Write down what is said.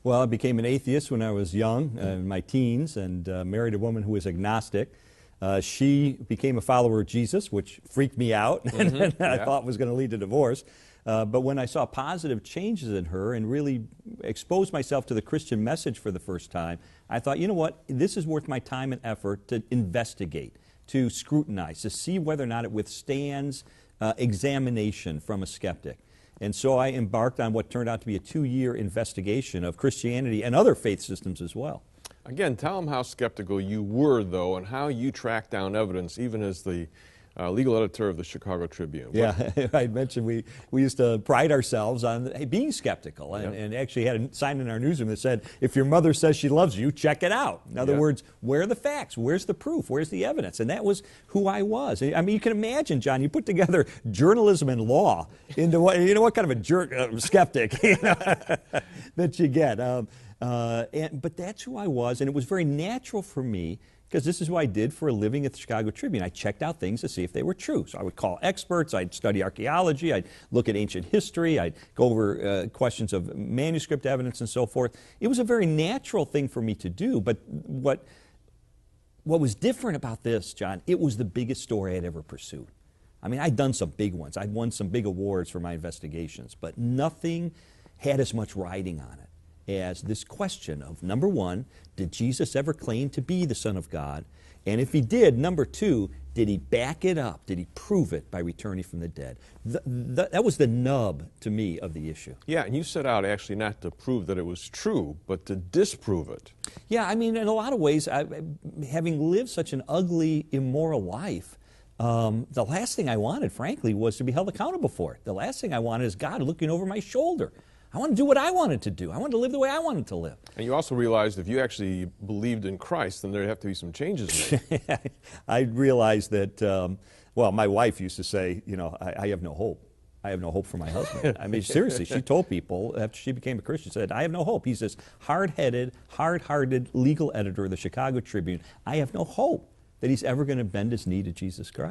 Well, I became an atheist when I was young, in my teens, and married a woman who was agnostic. She became a follower of Jesus, which freaked me out, and I thought was going to lead to divorce. But when I saw positive changes in her and really exposed myself to the Christian message for the first time, I thought, you know what, this is worth my time and effort to investigate, to scrutinize, to see whether or not it withstands examination from a skeptic. And so I embarked on what turned out to be a 2-year investigation of Christianity and other faith systems as well. Again, tell them how skeptical you were, though, and how you tracked down evidence, even as the legal editor of the Chicago Tribune. Yeah, I mentioned we used to pride ourselves on being skeptical, and actually had a sign in our newsroom that said, if your mother says she loves you, check it out. In other words, where are the facts? Where's the proof? Where's the evidence? And that was who I was. I mean, you can imagine, John, you put together journalism and law into what kind of a jerk, skeptic that you get. But that's who I was, and it was very natural for me, because this is what I did for a living at the Chicago Tribune. I checked out things to see if they were true. So I would call experts, I'd study archaeology, I'd look at ancient history, I'd go over questions of manuscript evidence and so forth. It was a very natural thing for me to do, but what was different about this, John, it was the biggest story I'd ever pursued. I mean, I'd done some big ones. I'd won some big awards for my investigations, but nothing had as much riding on it as this question of, number one, did Jesus ever claim to be the Son of God? And if he did, number two, did he back it up? Did he prove it by returning from the dead? That was the nub, to me, of the issue. Yeah, and you set out actually not to prove that it was true, but to disprove it. Yeah, I mean, in a lot of ways, having lived such an ugly, immoral life, the last thing I wanted, frankly, was to be held accountable for it. The last thing I wanted is God looking over my shoulder. I wanted to do what I wanted to do. I wanted to live the way I wanted to live. And you also realized if you actually believed in Christ, then there'd have to be some changes made. I realized that, well, my wife used to say, I have no hope. I have no hope for my husband. I mean, seriously, she told people after she became a Christian, she said, I have no hope. He's this hard-headed, hard-hearted legal editor of the Chicago Tribune. I have no hope that he's ever going to bend his knee to Jesus Christ.